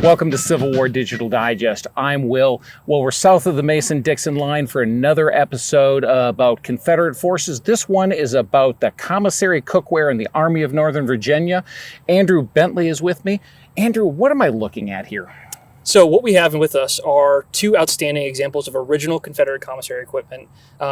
Welcome to Civil War Digital Digest. I'm Will. Well, we're south of the Mason-Dixon line for another episode about Confederate forces. This one is about the Commissary cookware in the Army of Northern Virginia. Andrew Bentley is with me. Andrew, what am I looking at here? So what we have with us are two outstanding examples of original Confederate commissary equipment.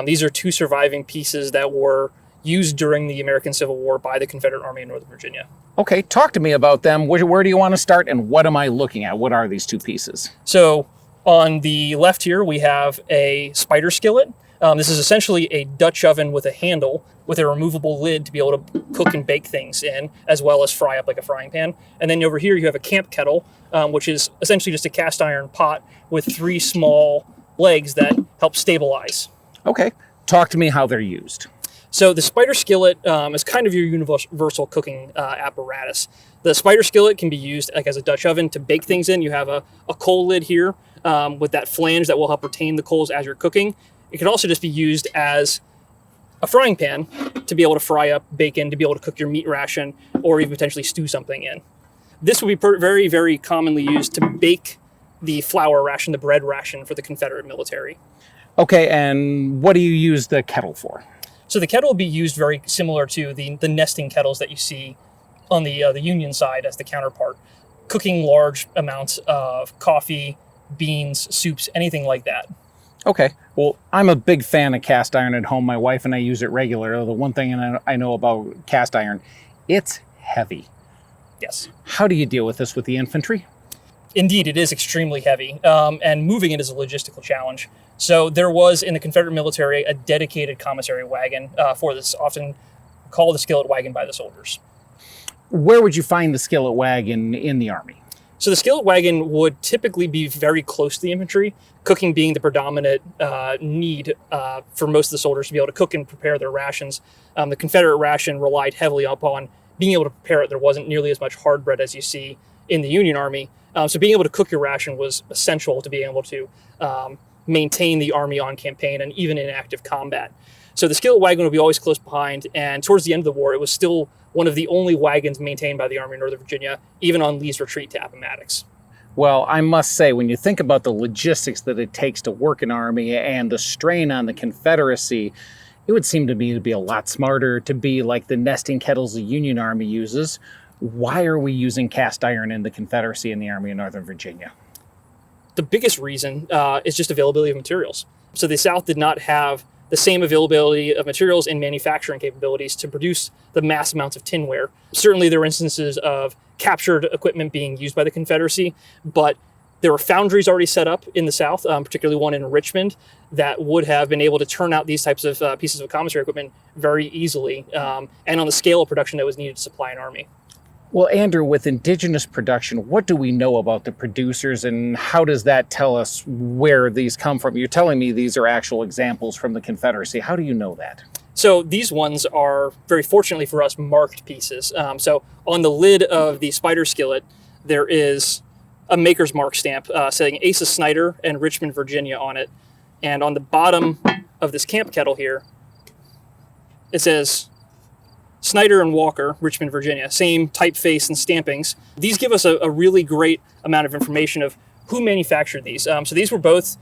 These are two surviving pieces that were used during the American Civil War by the Confederate Army in Northern Virginia. Okay, talk to me about them. Where do you want to start, and what am I looking at? What are these two pieces? So on the left here, we have a spider skillet. This is essentially a Dutch oven with a handle with a removable lid to be able to cook and bake things in, as well as fry up like a frying pan. And then over here, you have a camp kettle, which is essentially just a cast iron pot with three small legs that help stabilize. Okay, talk to me how they're used. So the spider skillet is kind of your universal cooking apparatus. The spider skillet can be used like as a Dutch oven to bake things in. You have a coal lid here with that flange that will help retain the coals as you're cooking. It could also just be used as a frying pan to be able to fry up bacon, to be able to cook your meat ration, or even potentially stew something in. This would be very, very commonly used to bake the flour ration, the bread ration for the Confederate military. Okay, and what do you use the kettle for? So the kettle will be used very similar to the nesting kettles that you see on the Union side as the counterpart, cooking large amounts of coffee, beans, soups, anything like that. Okay, well, I'm a big fan of cast iron at home. My wife and I use it regularly. The one thing I know about cast iron, it's heavy. Yes. How do you deal with this with the infantry? Indeed, it is extremely heavy, and moving it is a logistical challenge. So there was, in the Confederate military, a dedicated commissary wagon for this, often called the skillet wagon by the soldiers. Where would you find the skillet wagon in the Army? So the skillet wagon would typically be very close to the infantry, cooking being the predominant need for most of the soldiers to be able to cook and prepare their rations. The Confederate ration relied heavily upon being able to prepare it. There wasn't nearly as much hard bread as you see in the Union Army. So being able to cook your ration was essential to being able to maintain the Army on campaign and even in active combat. So the skillet wagon would be always close behind, and towards the end of the war, it was still one of the only wagons maintained by the Army of Northern Virginia, even on Lee's retreat to Appomattox. Well, I must say, when you think about the logistics that it takes to work an army and the strain on the Confederacy, it would seem to me to be a lot smarter to be like the nesting kettles the Union Army uses. Why are we using cast iron in the Confederacy and the Army of Northern Virginia? The biggest reason is just availability of materials. So the South did not have the same availability of materials and manufacturing capabilities to produce the mass amounts of tinware. Certainly there were instances of captured equipment being used by the Confederacy, but there were foundries already set up in the South, particularly one in Richmond, that would have been able to turn out these types of pieces of commissary equipment very easily and on the scale of production that was needed to supply an army. Well, Andrew, with indigenous production, what do we know about the producers, and how does that tell us where these come from? You're telling me these are actual examples from the Confederacy. How do you know that? So these ones are, very fortunately for us, marked pieces. So on the lid of the spider skillet, there is a maker's mark stamp saying Asa Snyder and Richmond, Virginia on it. And on the bottom of this camp kettle here, it says Snyder and Walker, Richmond, Virginia, same typeface and stampings. These give us a really great amount of information of who manufactured these. So these were both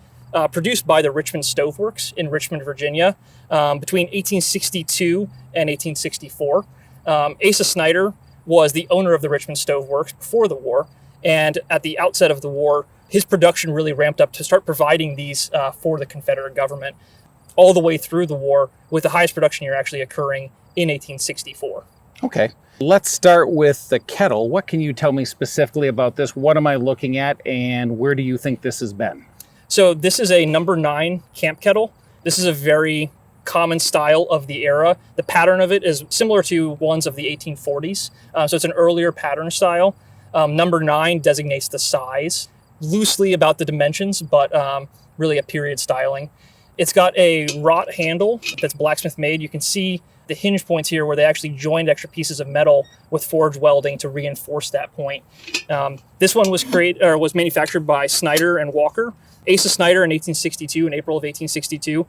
produced by the Richmond Stove Works in Richmond, Virginia, between 1862 and 1864. Asa Snyder was the owner of the Richmond Stove Works before the war, and at the outset of the war, his production really ramped up to start providing these for the Confederate government all the way through the war, with the highest production year actually occurring in 1864. Okay. Let's start with the kettle. What can you tell me specifically about this? What am I looking at, and where do you think this has been? So this is a number 9 camp kettle. This is a very common style of the era. The pattern of it is similar to ones of the 1840s. So it's an earlier pattern style. Number 9 designates the size, loosely about the dimensions, but really a period styling. It's got a wrought handle that's blacksmith made. You can see the hinge points here where they actually joined extra pieces of metal with forge welding to reinforce that point. This one was manufactured by Snyder and Walker. Asa Snyder in 1862, in April of 1862,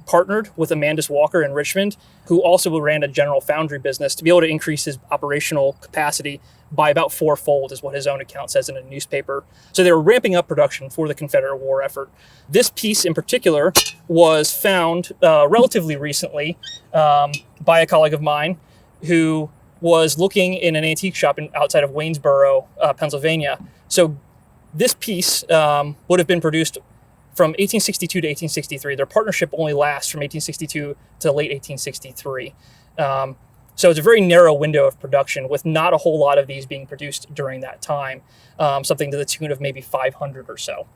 partnered with Amandus Walker in Richmond, who also ran a general foundry business, to be able to increase his operational capacity by about fourfold, is what his own account says in a newspaper. So they were ramping up production for the Confederate war effort. This piece in particular was found relatively recently by a colleague of mine who was looking in an antique shop outside of Waynesboro, Pennsylvania. So this piece would have been produced from 1862 to 1863. Their partnership only lasts from 1862 to late 1863. So it's a very narrow window of production with not a whole lot of these being produced during that time, something to the tune of maybe 500 or so.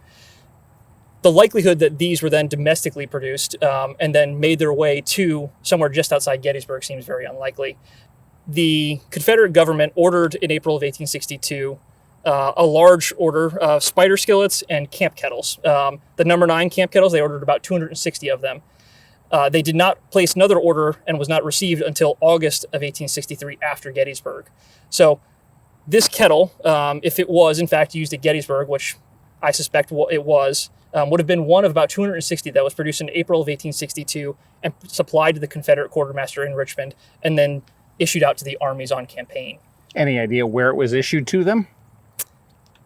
The likelihood that these were then domestically produced and then made their way to somewhere just outside Gettysburg seems very unlikely. The Confederate government ordered in April of 1862 a large order of spider skillets and camp kettles. The number 9 camp kettles, they ordered about 260 of them. They did not place another order and was not received until August of 1863 after Gettysburg. So this kettle, if it was in fact used at Gettysburg, which I suspect it was, would have been one of about 260 that was produced in April of 1862 and supplied to the Confederate quartermaster in Richmond and then issued out to the armies on campaign. Any idea where it was issued to them?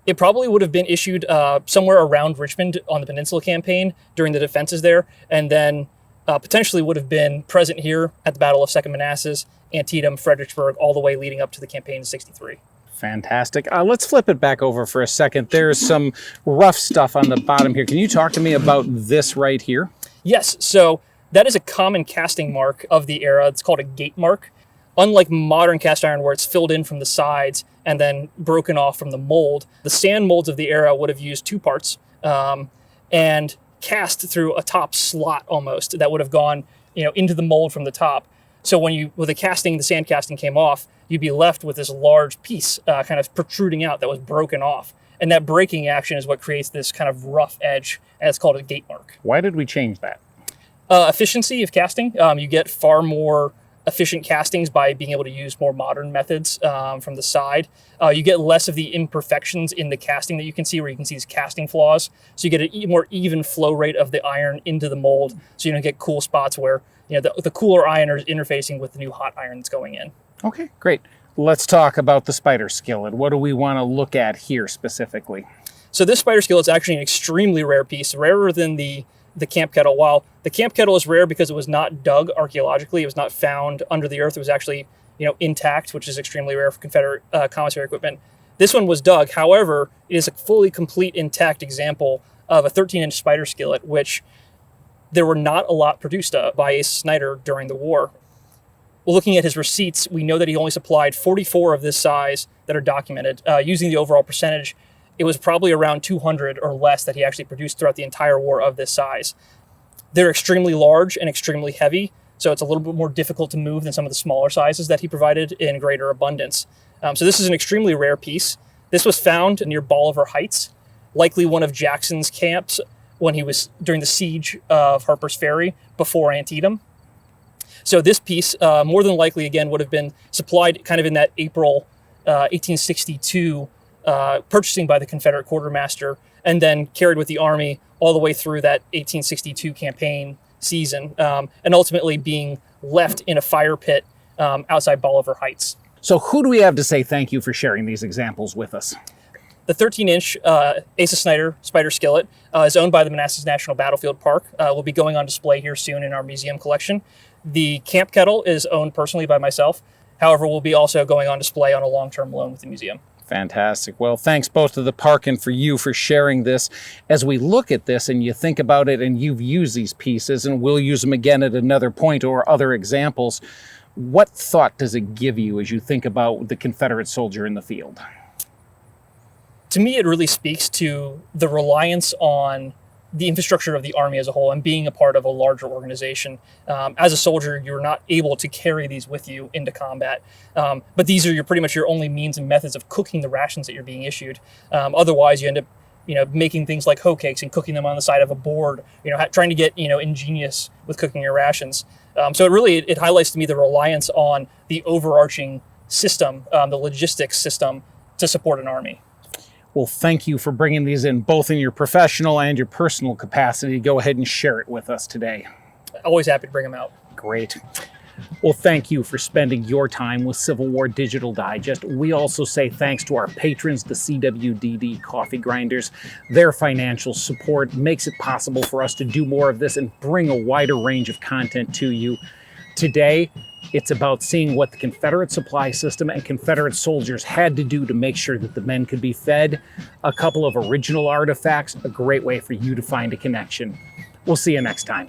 It probably would have been issued somewhere around Richmond on the Peninsula Campaign during the defenses there, and then potentially would have been present here at the Battle of Second Manassas, Antietam, Fredericksburg, all the way leading up to the campaign in '63. Fantastic. Let's flip it back over for a second. There's some rough stuff on the bottom here. Can you talk to me about this right here? Yes, so that is a common casting mark of the era. It's called a gate mark. Unlike modern cast iron where it's filled in from the sides and then broken off from the mold, the sand molds of the era would have used 2 parts and cast through a top slot almost that would have gone into the mold from the top. So when the sand casting came off, you'd be left with this large piece kind of protruding out that was broken off. And that breaking action is what creates this kind of rough edge, and it's called a gate mark. Why did we change that? Efficiency of casting. You get far more efficient castings by being able to use more modern methods from the side. You get less of the imperfections in the casting that you can see, where you can see these casting flaws. So you get a more even flow rate of the iron into the mold, so you don't get cool spots where the cooler iron is interfacing with the new hot iron that's going in. Okay, great. Let's talk about the spider skillet. What do we want to look at here specifically? So this spider skillet is actually an extremely rare piece, rarer than the camp kettle. While the camp kettle is rare because it was not dug archaeologically, it was not found under the earth, it was actually intact, which is extremely rare for Confederate commissary equipment. This one was dug. However, it is a fully complete intact example of a 13-inch spider skillet, which there were not a lot produced by Asa Snyder during the war. Well, looking at his receipts, we know that he only supplied 44 of this size that are documented. Using the overall percentage, it was probably around 200 or less that he actually produced throughout the entire war of this size. They're extremely large and extremely heavy, so it's a little bit more difficult to move than some of the smaller sizes that he provided in greater abundance. So this is an extremely rare piece. This was found near Bolivar Heights, likely one of Jackson's camps when he was during the siege of Harper's Ferry before Antietam. So this piece, more than likely, again, would have been supplied kind of in that April 1862 purchasing by the Confederate quartermaster, and then carried with the army all the way through that 1862 campaign season, and ultimately being left in a fire pit outside Bolivar Heights. So who do we have to say thank you for sharing these examples with us? The 13-inch Asa Snyder spider skillet is owned by the Manassas National Battlefield Park. Will be going on display here soon in our museum collection. The camp kettle is owned personally by myself. However, will be also going on display on a long-term loan with the museum. Fantastic. Well, thanks both to the park and for you for sharing this. As we look at this and you think about it, and you've used these pieces, and we'll use them again at another point or other examples, what thought does it give you as you think about the Confederate soldier in the field? To me, it really speaks to the reliance on the infrastructure of the Army as a whole and being a part of a larger organization. As a soldier, you're not able to carry these with you into combat. But these are pretty much your only means and methods of cooking the rations that you're being issued. Otherwise, you end up making things like hoe cakes and cooking them on the side of a board, trying to get ingenious with cooking your rations. So it highlights to me the reliance on the overarching system, the logistics system to support an army. Well, thank you for bringing these in, both in your professional and your personal capacity. Go ahead and share it with us today. always happy to bring them out. Great. Well, thank you for spending your time with Civil War Digital Digest. We also say thanks to our patrons, the CWDD Coffee Grinders. Their financial support makes it possible for us to do more of this and bring a wider range of content to you. Today, it's about seeing what the Confederate supply system and Confederate soldiers had to do to make sure that the men could be fed. A couple of original artifacts, a great way for you to find a connection. We'll see you next time.